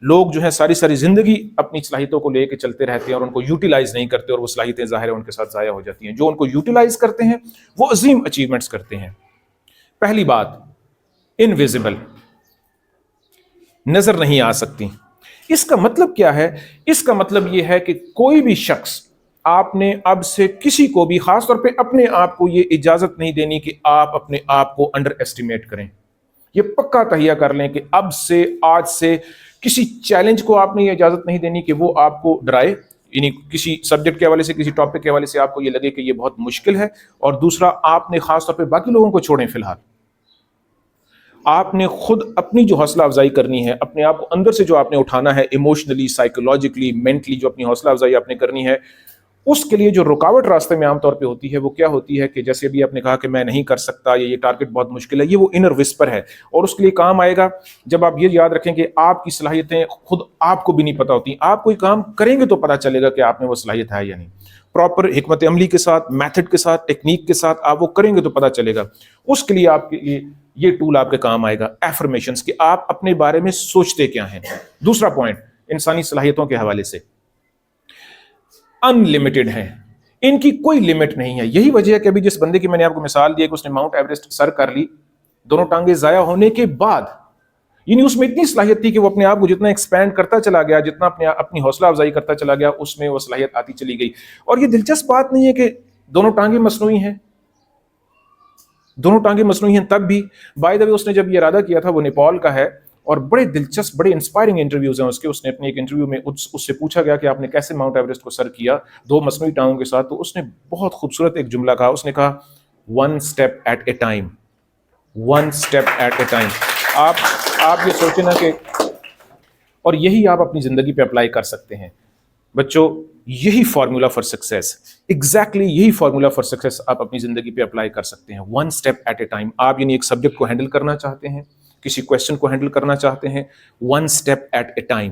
لوگ جو ہے ساری زندگی اپنی صلاحیتوں کو لے کے چلتے رہتے ہیں اور ان کو یوٹیلائز نہیں کرتے، اور وہ صلاحیتیں ظاہر ہے ان کے ساتھ ضائع ہو جاتی ہیں۔ جو ان کو یوٹیلائز کرتے ہیں وہ عظیم اچیومنٹس کرتے ہیں۔ پہلی بات، انویزیبل، نظر نہیں آ سکتی۔ اس کا مطلب کیا ہے؟ اس کا مطلب یہ ہے کہ کوئی بھی شخص، آپ نے اب سے کسی کو بھی، خاص طور پہ اپنے آپ کو، یہ اجازت نہیں دینی کہ آپ اپنے آپ کو انڈر ایسٹیمیٹ کریں۔ یہ پکا تہیہ کر لیں کہ اب سے، آج سے کسی چیلنج کو آپ نے یہ اجازت نہیں دینی کہ وہ آپ کو ڈرائے، یعنی کسی سبجیکٹ کے حوالے سے، کسی ٹاپک کے حوالے سے آپ کو یہ لگے کہ یہ بہت مشکل ہے۔ اور دوسرا، آپ نے خاص طور پہ باقی لوگوں کو چھوڑیں، فی الحال آپ نے خود اپنی جو حوصلہ افزائی کرنی ہے، اپنے آپ کو اندر سے جو آپ نے اٹھانا ہے، ایموشنلی، سائیکولوجیکلی، مینٹلی جو اپنی حوصلہ افزائی آپ نے کرنی ہے، اس کے لیے جو رکاوٹ راستے میں عام طور پہ ہوتی ہے وہ کیا ہوتی ہے کہ جیسے ابھی آپ نے کہا کہ میں نہیں کر سکتا، یہ ٹارگٹ بہت مشکل ہے، یہ وہ انر وسپر ہے، اور اس کے لیے کام آئے گا جب آپ یہ یاد رکھیں کہ آپ کی صلاحیتیں خود آپ کو بھی نہیں پتا ہوتی۔ آپ کوئی کام کریں گے تو پتا چلے گا کہ آپ میں وہ صلاحیت ہے یا نہیں۔ پراپر حکمت عملی کے ساتھ، میتھڈ کے ساتھ، ٹیکنیک کے ساتھ آپ وہ کریں گے تو پتا چلے گا۔ اس کے لیے آپ کے لیے یہ ٹول آپ کے کام آئے گا، ایفرمیشنز، کہ آپ اپنے بارے میں سوچتے کیا ہیں۔ دوسرا پوائنٹ، انسانی صلاحیتوں کے حوالے سے ان لمیٹڈ ہیں، ان کی کوئی لمٹ نہیں ہے۔ یہی وجہ ہے کہ ابھی جس بندے کی میں نے آپ کو مثال دی کہ اس نے ماؤنٹ ایوریسٹ سر کر لی دونوں ٹانگیں ضائع ہونے کے بعد، یعنی اس میں اتنی صلاحیت تھی کہ وہ اپنے آپ کو جتنا ایکسپینڈ کرتا چلا گیا، جتنا اپنی حوصلہ افزائی کرتا چلا گیا، اس میں وہ صلاحیت آتی چلی گئی۔ اور یہ دلچسپ بات نہیں ہے کہ دونوں ٹانگیں مصنوعی ہیں، دونوں ٹانگیں مصنوعی ہیں تب بھی، بائی دا وے اس نے جب یہ ارادہ کیا تھا، وہ نیپال کا ہے، اور بڑے دلچسپ، بڑے انسپائرنگ انٹرویوز ہیں اس کے۔ اس نے اپنے ایک انٹرویو میں اس سے پوچھا گیا کہ آپ نے کیسے ماؤنٹ ایوریسٹ کو سر کیا 2 مصنوعی ٹانگوں کے ساتھ، تو اس نے بہت خوبصورت ایک جملہ کہا، اس نے کہا one step at a time, one step at a time. آپ یہ سوچیں نا کہ، اور یہی آپ اپنی زندگی پہ اپلائی کر سکتے ہیں بچوں، یہی فارمولا فار سکسیس، ایگزیکٹلی یہی فارمولا فار سکسیس آپ اپنی زندگی پہ اپلائی کر سکتے ہیں۔ One step at a time, آپ یعنی ایک سبجیکٹ کو ہینڈل کرنا چاہتے ہیں، کسی کویسچن کو ہینڈل کرنا چاہتے ہیں، one step at a time,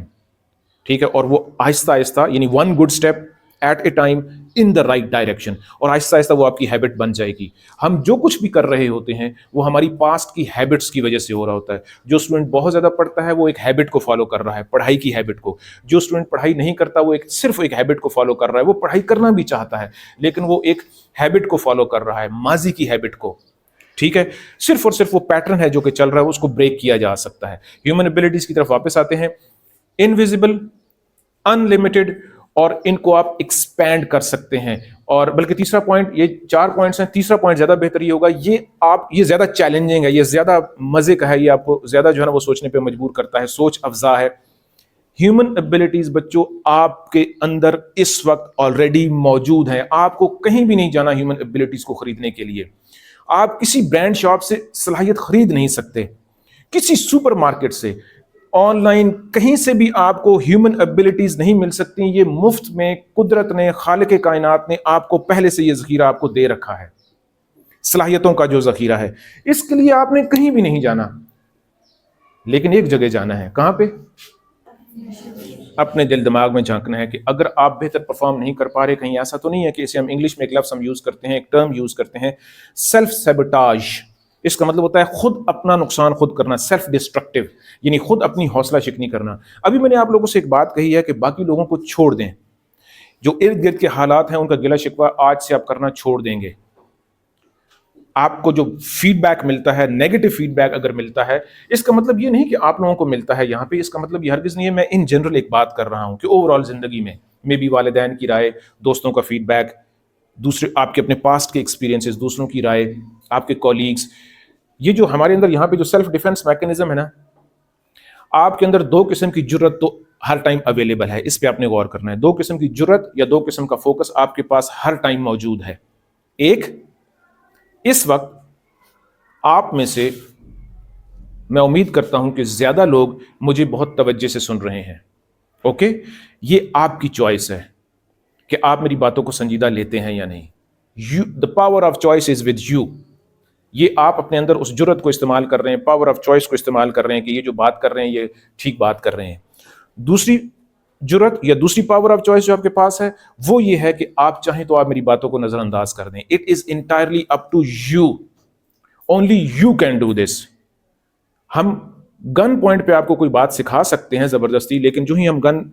ٹھیک ہے، اور وہ آہستہ آہستہ، یعنی one good step at a time in the right direction, اور آہستہ آہستہ وہ آپ کی ہیبٹ بن جائے گی۔ ہم جو کچھ بھی کر رہے ہوتے ہیں وہ ہماری پاسٹ کی ہیبٹس کی وجہ سے ہو رہا ہوتا ہے۔ جو اسٹوڈنٹ بہت زیادہ پڑھتا ہے وہ ایک ہیبٹ کو فالو کر رہا ہے، پڑھائی کی ہیبٹ کو۔ جو اسٹوڈنٹ پڑھائی نہیں کرتا وہ صرف ایک ہیبٹ کو فالو کر رہا ہے، وہ پڑھائی کرنا بھی چاہتا ہے لیکن وہ ایک ہیبٹ کو فالو کر رہا ہے، ماضی کی ہیبٹ کو، ٹھیک ہے۔ صرف اور صرف وہ پیٹرن ہے جو کہ چل رہا ہے، اس کو بریک کیا جا سکتا ہے۔ ہیومن ایبلٹیز کی طرف واپس آتے ہیں، انویزیبل، ان لمیٹڈ، اور ان کو آپ ایکسپینڈ کر سکتے ہیں۔ اور بلکہ تیسرا پوائنٹ، یہ 4 پوائنٹس ہیں، تیسرا پوائنٹ زیادہ بہتر یہ ہوگا، یہ زیادہ چیلنجنگ ہے، یہ زیادہ مزے کا ہے، یہ آپ کو زیادہ جو ہے نا وہ سوچنے پہ مجبور کرتا ہے، سوچ افزا ہے۔ ہیومن ایبلٹیز بچوں آپ کے اندر اس وقت آلریڈی موجود ہیں، آپ کو کہیں بھی نہیں جانا ہیومن ایبلٹیز کو خریدنے کے لیے۔ آپ کسی برانڈ شاپ سے صلاحیت خرید نہیں سکتے، کسی سپر مارکیٹ سے، آن لائن کہیں سے بھی آپ کو ہیومن ایبلٹیز نہیں مل سکتی۔ یہ مفت میں قدرت نے، خالق کائنات نے آپ کو پہلے سے یہ ذخیرہ آپ کو دے رکھا ہے، صلاحیتوں کا جو ذخیرہ ہے۔ اس کے لیے آپ نے کہیں بھی نہیں جانا، لیکن ایک جگہ جانا ہے، کہاں پہ؟ اپنے دل دماغ میں جھانکنا ہے کہ اگر آپ بہتر پرفارم نہیں کر پا رہے، کہیں ایسا تو نہیں ہے کہ اسے ہم انگلش میں ایک لفظ ہم یوز کرتے ہیں، ایک ٹرم یوز کرتے ہیں، سیلف سیبوٹاج۔ اس کا مطلب ہوتا ہے خود اپنا نقصان خود کرنا، سیلف ڈسٹرکٹیو، یعنی خود اپنی حوصلہ شکنی کرنا۔ ابھی میں نے آپ لوگوں سے ایک بات کہی ہے کہ باقی لوگوں کو چھوڑ دیں، جو ارد گرد کے حالات ہیں ان کا گلہ شکوہ آج سے آپ کرنا چھوڑ دیں گے۔ آپ کو جو فیڈ بیک ملتا ہے، نیگیٹو فیڈ بیک اگر ملتا ہے، اس کا مطلب یہ نہیں کہ آپ لوگوں کو ملتا ہے یہاں پہ، اس کا مطلب یہ ہرگز نہیں ہے، میں ان جنرل ایک بات کر رہا ہوں کہ اوور آل زندگی میں بھی والدین کی رائے، دوستوں کا فیڈ بیک، دوسرے آپ کے اپنے پاسٹ کے ایکسپیرینسز، دوسروں کی رائے، آپ کے کولیگز، یہ جو ہمارے اندر یہاں پہ جو سیلف ڈیفense میکینزم ہے نا، آپ کے اندر 2 قسم کی جرت تو ہر ٹائم اویلیبل ہے، اس پہ آپ نے غور کرنا ہے۔ 2 قسم کی جرت یا 2 قسم کا فوکس آپ کے پاس ہر ٹائم موجود ہے۔ ایک، اس وقت آپ میں سے میں امید کرتا ہوں کہ زیادہ لوگ مجھے بہت توجہ سے سن رہے ہیں. اوکے, یہ آپ کی چوائس ہے کہ آپ میری باتوں کو سنجیدہ لیتے ہیں یا نہیں. The power of choice is with you. یہ آپ اپنے اندر اس جرت کو استعمال کر رہے ہیں, پاور آف چوائس کو استعمال کر رہے ہیں کہ یہ جو بات کر رہے ہیں یہ ٹھیک بات کر رہے ہیں. دوسری جرت یا دوسری پاور آف چوائس جو آپ کے پاس ہے وہ یہ ہے کہ آپ چاہیں تو آپ میری باتوں کو نظر انداز کر دیں. It is entirely up to you, only you can do this. ہم گن پوائنٹ پہ آپ کو کوئی بات سکھا سکتے ہیں زبردستی, لیکن جو ہی ہم گن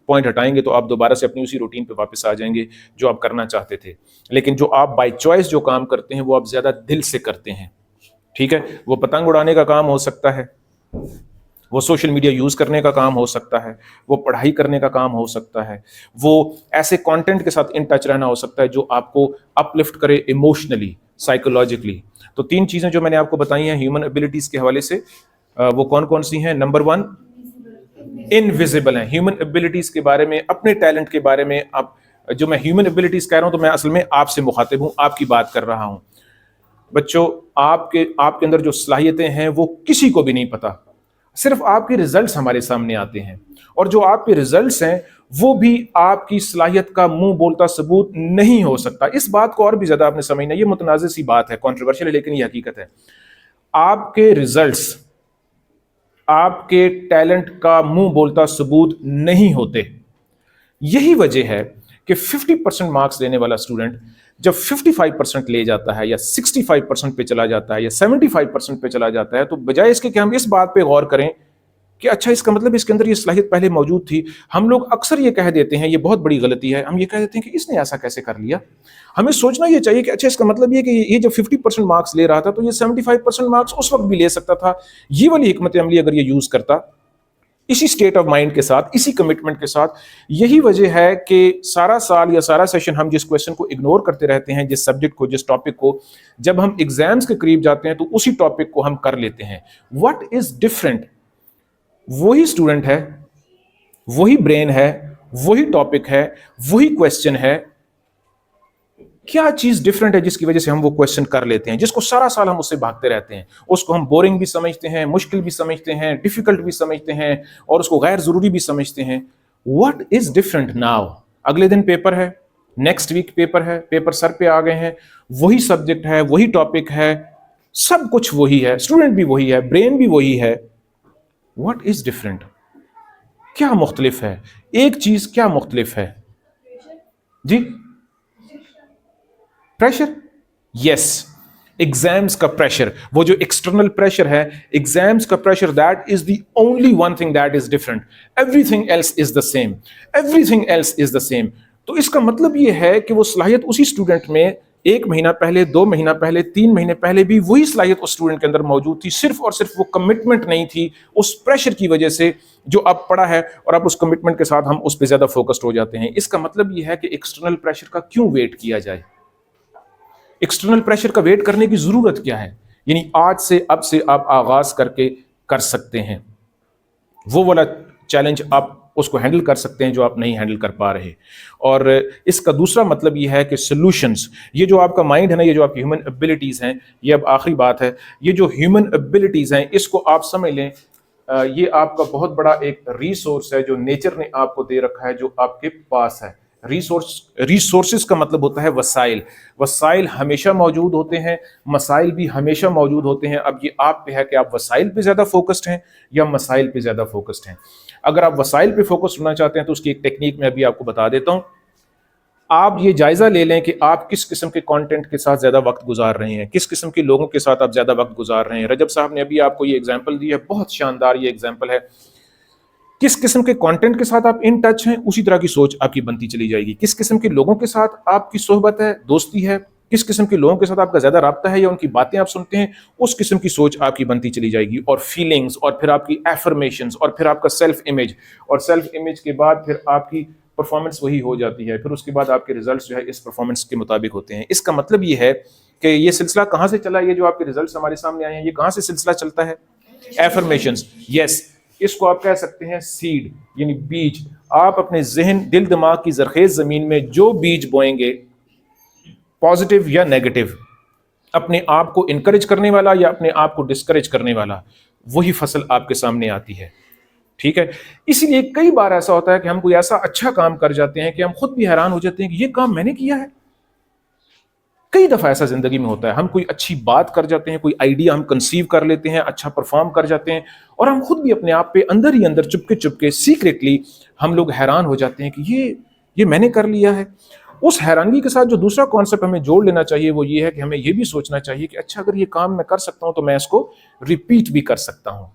پوائنٹ ہٹائیں گے تو آپ دوبارہ سے اپنی اسی روٹین پہ واپس آ جائیں گے جو آپ کرنا چاہتے تھے. لیکن جو آپ بائی چوائس جو کام کرتے ہیں وہ آپ زیادہ دل سے کرتے ہیں. ٹھیک ہے, وہ پتنگ اڑانے کا کام ہو سکتا ہے, وہ سوشل میڈیا یوز کرنے کا کام ہو سکتا ہے, وہ پڑھائی کرنے کا کام ہو سکتا ہے, وہ ایسے کانٹینٹ کے ساتھ ان ٹچ رہنا ہو سکتا ہے جو آپ کو اپ لفٹ کرے ایموشنلی, سائیکولوجیکلی. تو 3 چیزیں جو میں نے آپ کو بتائی ہیں ہیومن ایبلٹیز کے حوالے سے, وہ کون کون سی ہیں؟ نمبر 1 انویزیبل ہیں. ہیومن ایبلٹیز کے بارے میں, اپنے ٹیلنٹ کے بارے میں, اب جو میں ہیومن ایبلٹیز کہہ رہا ہوں تو میں اصل میں آپ سے مخاطب ہوں, آپ کی بات کر رہا ہوں. بچوں, آپ کے اندر جو صلاحیتیں ہیں وہ کسی کو بھی نہیں پتا, صرف آپ کے ریزلٹس ہمارے سامنے آتے ہیں, اور جو آپ کے ریزلٹس ہیں وہ بھی آپ کی صلاحیت کا منہ بولتا ثبوت نہیں ہو سکتا. اس بات کو اور بھی زیادہ آپ نے سمجھنا, یہ متنازع سی بات ہے, کنٹروورشل ہے, لیکن یہ حقیقت ہے. آپ کے ریزلٹس آپ کے ٹیلنٹ کا منہ بولتا ثبوت نہیں ہوتے. یہی وجہ ہے کہ 50% مارکس لینے والا اسٹوڈنٹ جب 55% لے جاتا ہے یا 65% پہ چلا جاتا ہے یا 75% پہ چلا جاتا ہے, تو بجائے اس کے کہ ہم اس بات پہ غور کریں کہ اچھا اس کا مطلب اس کے اندر یہ صلاحیت پہلے موجود تھی, ہم لوگ اکثر یہ کہہ دیتے ہیں, یہ بہت بڑی غلطی ہے, ہم یہ کہہ دیتے ہیں کہ اس نے ایسا کیسے کر لیا. ہمیں سوچنا یہ چاہیے کہ اچھا اس کا مطلب یہ کہ یہ جب 50% مارکس لے رہا تھا تو یہ 75% مارکس اس وقت بھی لے سکتا تھا. یہ والی حکمت عملی اگر یہ یوز کرتا اسی سٹیٹ آف مائنڈ کے ساتھ, اسی کمٹمنٹ کے ساتھ. یہی وجہ ہے کہ سارا سال یا سارا سیشن ہم جس کویسچن کو اگنور کرتے رہتے ہیں, جس سبجیکٹ کو, جس ٹاپک کو, جب ہم ایگزامز کے قریب جاتے ہیں تو اسی ٹاپک کو ہم کر لیتے ہیں. What is different? وہی اسٹوڈنٹ ہے, وہی برین ہے, وہی ٹاپک ہے, وہی کویسچن ہے. کیا چیز ڈفرنٹ ہے جس کی وجہ سے ہم وہ کویسچن کر لیتے ہیں, جس کو سارا سال ہم اس سے بھاگتے رہتے ہیں, اس کو ہم بورنگ بھی سمجھتے ہیں, مشکل بھی سمجھتے ہیں, ڈیفیکلٹ بھی سمجھتے ہیں, اور اس کو غیر ضروری بھی سمجھتے ہیں. What is different now? اگلے دن پیپر ہے, نیکسٹ ویک پیپر ہے, پیپر سر پہ آ گئے ہیں, وہی سبجیکٹ ہے, وہی ٹاپک ہے, سب کچھ وہی ہے, اسٹوڈنٹ بھی وہی ہے, برین بھی وہی ہے. What is different? کیا مختلف ہے؟ ایک چیز کیا مختلف ہے جی؟ پریشر. یس, ایگزامز کا پریشر, وہ جو ایکسٹرنل پریشر ہے, ایگزامز کا pressure, that is the only one thing that is different. Everything else is the same, everything else is the same. تو اس کا مطلب یہ ہے کہ وہ صلاحیت اسی اسٹوڈنٹ میں 1 مہینہ پہلے, 2 مہینہ پہلے, 3 مہینے پہلے بھی وہی صلاحیت اس اسٹوڈنٹ کے اندر موجود تھی, صرف اور صرف وہ کمٹمنٹ نہیں تھی اس پریشر کی وجہ سے جو اب پڑا ہے, اور اب اس کمٹمنٹ کے ساتھ ہم اس پہ زیادہ فوکسڈ ہو جاتے ہیں. اس کا مطلب یہ ہے کہ ایکسٹرنل پریشر کا کیوں ویٹ کیا جائے؟ ایکسٹرنل پریشر کا ویٹ کرنے کی ضرورت کیا ہے؟ یعنی آج سے, اب سے آپ آغاز کر کے کر سکتے ہیں. وہ والا چیلنج آپ اس کو ہینڈل کر سکتے ہیں جو آپ نہیں ہینڈل کر پا رہے. اور اس کا دوسرا مطلب یہ ہے کہ سولوشنز, یہ جو آپ کا مائنڈ ہے نا, یہ جو آپ کی ہیومن ایبلٹیز ہیں, یہ اب آخری بات ہے, یہ جو ہیومن ایبلٹیز ہیں اس کو آپ سمجھ لیں, یہ آپ کا بہت بڑا ایک ریسورس ہے جو نیچر نے آپ کو دے رکھا ہے, جو آپ کے پاس ہے. ریسورسز کا مطلب ہوتا ہے وسائل. وسائل ہمیشہ موجود ہوتے ہیں, مسائل بھی ہمیشہ موجود ہوتے ہیں. اب یہ آپ پہ ہے کہ آپ وسائل پہ زیادہ فوکسڈ ہیں یا مسائل پہ زیادہ فوکسڈ ہیں. اگر آپ وسائل پہ فوکس ہونا چاہتے ہیں تو اس کی ایک ٹیکنیک میں ابھی آپ کو بتا دیتا ہوں. آپ یہ جائزہ لے لیں کہ آپ کس قسم کے کانٹینٹ کے ساتھ زیادہ وقت گزار رہے ہیں, کس قسم کے لوگوں کے ساتھ آپ زیادہ وقت گزار رہے ہیں. رجب صاحب نے ابھی آپ کو یہ ایگزامپل دی ہے, بہت شاندار یہ ایگزامپل ہے. کس قسم کے کانٹینٹ کے ساتھ آپ ان ٹچ ہیں, اسی طرح کی سوچ آپ کی بنتی چلی جائے گی. کس قسم کے لوگوں کے ساتھ آپ کی صحبت ہے, دوستی ہے, کس قسم کے لوگوں کے ساتھ آپ کا زیادہ رابطہ ہے یا ان کی باتیں آپ سنتے ہیں, اس قسم کی سوچ آپ کی بنتی چلی جائے گی. اور فیلنگز, اور پھر آپ کی ایفرمیشنز, اور پھر آپ کا سیلف امیج, اور سیلف امیج کے بعد پھر آپ کی پرفارمنس وہی ہو جاتی ہے. پھر اس کے بعد آپ کے ریزلٹس جو ہے اس پرفارمنس کے مطابق ہوتے ہیں. اس کا مطلب یہ ہے کہ یہ سلسلہ کہاں سے چلا, یہ جو آپ کے ریزلٹس ہمارے سامنے آئے ہیں, یہ کہاں سے سلسلہ چلتا ہے؟ ایفرمیشنز. یس, اس کو آپ کہہ سکتے ہیں سیڈ, یعنی بیج. آپ اپنے ذہن, دل, دماغ کی زرخیز زمین میں جو بیج بوئیں گے, پازیٹیو یا نیگیٹو, اپنے آپ کو انکریج کرنے والا یا اپنے آپ کو ڈسکریج کرنے والا، وہی فصل آپ کے سامنے آتی ہے. ٹھیک ہے. اسی لیے کئی بار ایسا ہوتا ہے کہ ہم کوئی ایسا اچھا کام کر جاتے ہیں کہ ہم خود بھی حیران ہو جاتے ہیں کہ یہ کام میں نے کیا ہے. کئی دفعہ ایسا زندگی میں ہوتا ہے، ہم کوئی اچھی بات کر جاتے ہیں، کوئی آئیڈیا ہم کنسیو کر لیتے ہیں، اچھا پرفارم کر جاتے ہیں، اور ہم خود بھی اپنے آپ پہ اندر ہی اندر چپ کے سیکریٹلی ہم لوگ حیران ہو جاتے ہیں کہ یہ میں نے کر لیا ہے. اس حیرانگی کے ساتھ جو دوسرا کانسیپٹ ہمیں جوڑ لینا چاہیے وہ یہ ہے کہ ہمیں یہ بھی سوچنا چاہیے کہ اچھا اگر یہ کام میں کر سکتا ہوں تو میں اس کو ریپیٹ بھی کر سکتا ہوں،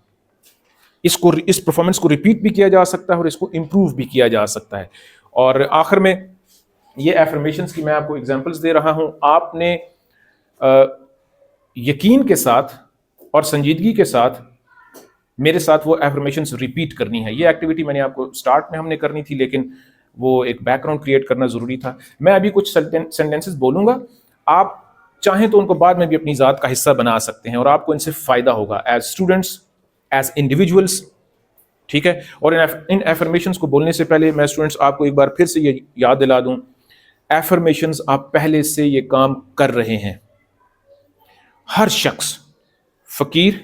اس پرفارمنس کو ریپیٹ بھی کیا جا سکتا ہے اور اس کو امپروو بھی کیا جا سکتا ہے. اور آخر میں یہ ایفرمیشنز کی میں آپ کو ایگزامپلس دے رہا ہوں. آپ نے یقین کے ساتھ اور سنجیدگی کے ساتھ میرے ساتھ وہ ایفرمیشنز ریپیٹ کرنی ہے. یہ ایکٹیویٹی میں نے آپ کو سٹارٹ میں ہم نے کرنی تھی، لیکن وہ ایک بیک گراؤنڈ کریٹ کرنا ضروری تھا. میں ابھی کچھ سینٹینسز بولوں گا، آپ چاہیں تو ان کو بعد میں بھی اپنی ذات کا حصہ بنا سکتے ہیں اور آپ کو ان سے فائدہ ہوگا ایز اسٹوڈنٹس، ایز انڈیویجولس. ٹھیک ہے. اور ان ایفرمیشنز کو بولنے سے پہلے میں اسٹوڈنٹس آپ کو ایک بار پھر سے یہ یاد دلا دوں، ایفرمیشنز آپ پہلے سے یہ کام کر رہے ہیں. ہر شخص، فقیر،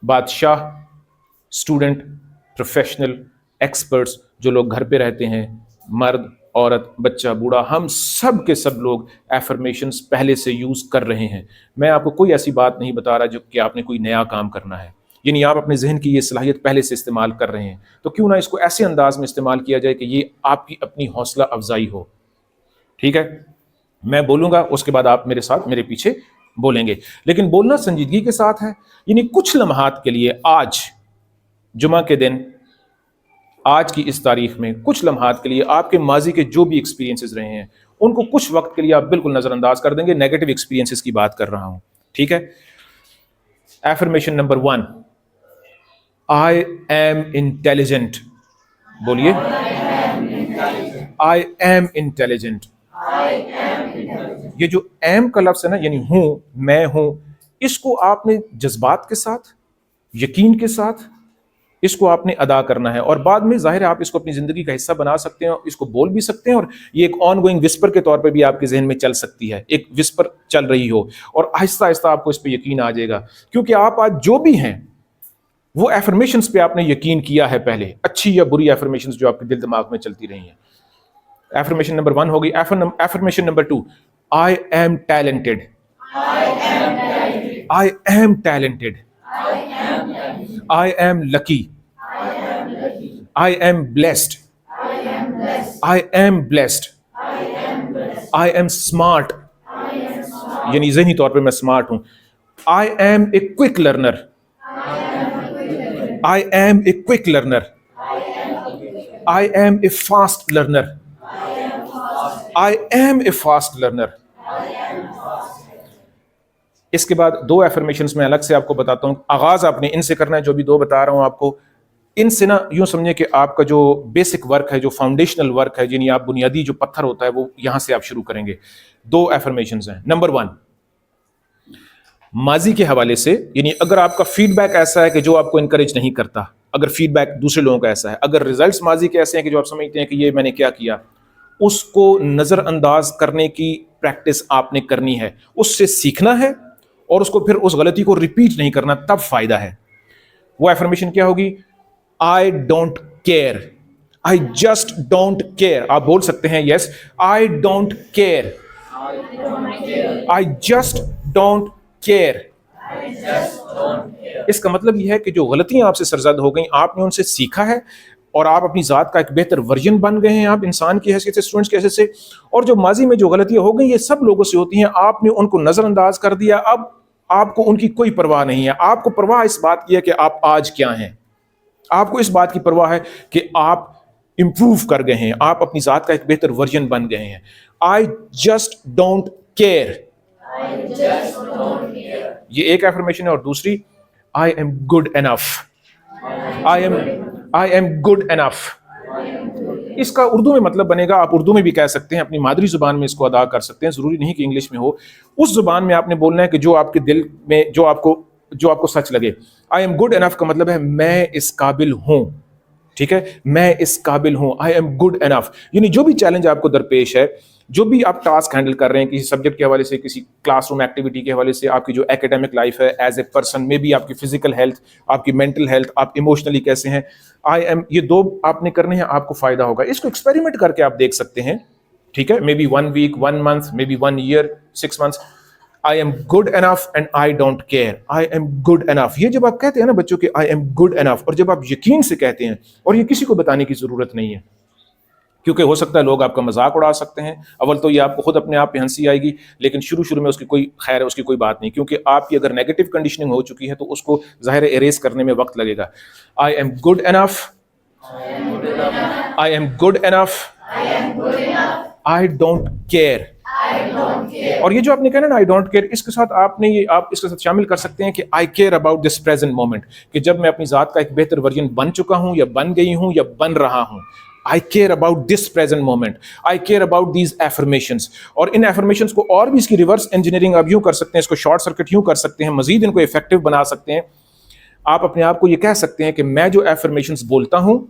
بادشاہ، اسٹوڈنٹ، پروفیشنل، ایکسپرٹس، جو لوگ گھر پہ رہتے ہیں، مرد، عورت، بچہ، بوڑھا، ہم سب کے سب لوگ ایفرمیشنز پہلے سے یوز کر رہے ہیں. میں آپ کو کوئی ایسی بات نہیں بتا رہا جو کہ آپ نے کوئی نیا کام کرنا ہے. یعنی آپ اپنے ذہن کی یہ صلاحیت پہلے سے استعمال کر رہے ہیں، تو کیوں نہ اس کو ایسے انداز میں استعمال کیا جائے کہ یہ آپ کی اپنی حوصلہ افزائی ہو. ٹھیک ہے. میں بولوں گا، اس کے بعد آپ میرے ساتھ میرے پیچھے بولیں گے، لیکن بولنا سنجیدگی کے ساتھ ہے. یعنی کچھ لمحات کے لیے، آج جمعہ کے دن، آج کی اس تاریخ میں کچھ لمحات کے لیے آپ کے ماضی کے جو بھی ایکسپیرینسز رہے ہیں ان کو کچھ وقت کے لیے آپ بالکل نظر انداز کر دیں گے. نیگیٹو ایکسپیرینسز کی بات کر رہا ہوں. ٹھیک ہے. Affirmation number 1، I am intelligent. بولیے، آئی ایم انٹیلیجنٹ. یہ جو ایم کا لفظ ہے نا، یعنی ہوں، میں ہوں، اس کو آپ نے جذبات کے ساتھ، یقین کے ساتھ اس کو آپ نے ادا کرنا ہے. اور بعد میں ظاہر ہے آپ اس کو اپنی زندگی کا حصہ بنا سکتے ہیں، اس کو بول بھی سکتے ہیں، اور یہ ایک آن گوئنگ وسپر کے طور پہ بھی آپ کے ذہن میں چل سکتی ہے، ایک وسپر چل رہی ہو، اور آہستہ آہستہ آپ کو اس پہ یقین آ جائے گا. کیونکہ آپ آج جو بھی ہیں وہ ایفرمیشنز پہ آپ نے یقین کیا ہے پہلے، اچھی یا بری ایفرمیشنز جو آپ کے دل دماغ میں چلتی رہی ہیں. ایفرمیشن نمبر 1 ہوگی. Affirmation number 2، I am talented. I am talented. I am lucky. I am blessed. I am blessed. I am smart, یعنی ذہنی طور پہ میں اسمارٹ ہوں. I am a quick learner. I am a quick learner. I am a fast learner. I am a fast learner. اس کے بعد 2 affirmations میں الگ سے آپ کو بتاتا ہوں. آغاز آپ نے ان سے کرنا ہے، جو بھی 2 بتا رہا ہوں آپ کو. ان سے نا یوں سمجھیں کہ آپ کا جو بیسک ورک ہے، جو فاؤنڈیشنل ورک ہے، یعنی آپ بنیادی جو پتھر ہوتا ہے وہ یہاں سے آپ شروع کریں گے. 2 ایفرمیشنز ہیں. نمبر 1، ماضی کے حوالے سے، یعنی اگر آپ کا فیڈ بیک ایسا ہے کہ جو آپ کو انکریج نہیں کرتا، اگر فیڈ بیک دوسرے لوگوں کا ایسا ہے، اگر ریزلٹس ماضی کے ایسے ہیں کہ جو آپ سمجھتے ہیں کہ یہ میں نے کیا کیا، اس کو نظر انداز کرنے کی پریکٹس آپ نے کرنی ہے، اس سے سیکھنا ہے اور اس کو پھر اس غلطی کو ریپیٹ نہیں کرنا، تب فائدہ ہے. وہ ایفرمیشن کیا ہوگی؟ I don't care. I just don't care. آپ بول سکتے ہیں yes, I don't care. I just don't care. اس کا مطلب یہ ہے کہ جو غلطیاں آپ سے سرزد ہو گئیں، آپ نے ان سے سیکھا ہے اور آپ اپنی ذات کا ایک بہتر ورژن بن گئے ہیں، آپ انسان کی حیثیت سے، اسٹوڈنٹس کی حیثیت سے. اور جو ماضی میں جو غلطیاں ہو گئی یہ سب لوگوں سے ہوتی ہیں، آپ نے ان کو نظر انداز کر دیا. اب آپ کو ان کی کوئی پرواہ نہیں ہے. آپ کو پرواہ اس بات کی ہے کہ آپ آج کیا ہیں. آپ کو اس بات کی پرواہ ہے کہ آپ امپروو کر گئے ہیں، آپ اپنی ذات کا ایک بہتر ورژن بن گئے ہیں. آئی جسٹ ڈونٹ کیئر، یہ ایک ایفرمیشن ہے. اور دوسری، I am good enough. I am good enough. اس کا اردو میں مطلب بنے گا، آپ اردو میں بھی کہہ سکتے ہیں، اپنی مادری زبان میں اس کو ادا کر سکتے ہیں، ضروری نہیں کہ انگلش میں ہو. اس زبان میں آپ نے بولنا ہے کہ جو آپ کے دل میں جو آپ کو سچ لگے. آئی ایم گڈ انف کا مطلب ہے میں اس قابل ہوں. ٹھیک ہے، میں اس قابل ہوں. آئی ایم گڈ انف، یعنی جو بھی چیلنج آپ کو درپیش ہے، جو بھی آپ ٹاسک ہینڈل کر رہے ہیں، کسی سبجیکٹ کے حوالے سے، کسی کلاس روم ایکٹیویٹی کے حوالے سے، آپ کی جو ایکیڈیمک لائف ہے، ایز اے پرسن میں بھی آپ کی فزیکل ہیلتھ، آپ کی مینٹل ہیلتھ، آپ ایموشنلی کیسے ہیں، یہ دو آپ نے کرنے ہیں، آپ کو فائدہ ہوگا. اس کو ایکسپیریمنٹ کر کے آپ دیکھ سکتے ہیں. ٹھیک ہے، maybe 1 week, 1 month, maybe 1 year, 6 months. I am good enough and I don't care. I am good enough. یہ جب آپ کہتے ہیں نا بچوں کے I am good enough، اور جب آپ یقین سے کہتے ہیں، اور یہ کسی کو بتانے کی ضرورت نہیں ہے، کیونکہ ہو سکتا ہے لوگ آپ کا مذاق اڑا سکتے ہیں. اول تو یہ آپ کو خود اپنے آپ پہ ہنسی آئے گی، لیکن شروع میں اس کی کوئی خیر ہے، اس کی کوئی بات نہیں، کیونکہ آپ کی اگر نیگیٹو کنڈیشننگ ہو چکی ہے تو اس کو ظاہر اریز کرنے میں وقت لگے گا. I am good enough. I am good enough. I don't care. اور یہ جو آپ نے کہا نا I don't care، اس کے ساتھ آپ اس کے ساتھ شامل کر سکتے ہیں کہ I care about this present moment، کہ جب میں اپنی ذات کا ایک بہتر ورژن بن چکا ہوں، یا بن گئی ہوں، یا بن رہا ہوں. I care about this present moment. I care about these affirmations. اور ان affirmations کو اور بھی اس کی ریورس انجینئرنگ آپ یوں کر سکتے ہیں، اس کو شارٹ سرکٹ یوں کر سکتے ہیں، مزید ان کو افیکٹو بنا سکتے ہیں. آپ اپنے آپ کو یہ کہہ سکتے ہیں کہ میں جو affirmations بولتا ہوں،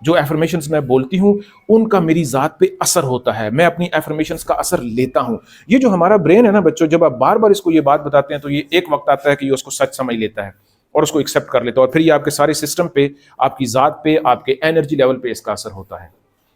جو افرمیشنز میں بولتی ہوں، ان کا میری ذات پہ اثر ہوتا ہے، میں اپنی افرمیشنز کا اثر لیتا ہوں. یہ جو ہمارا برین ہے نا بچوں، جب آپ بار بار اس کو یہ بات بتاتے ہیں تو یہ ایک وقت آتا ہے کہ یہ اس کو سچ سمجھ لیتا ہے اور اس کو ایکسیپٹ کر لیتا ہے، اور پھر یہ آپ کے سارے سسٹم پہ، آپ کی ذات پہ، آپ کے انرجی لیول پہ اس کا اثر ہوتا ہے.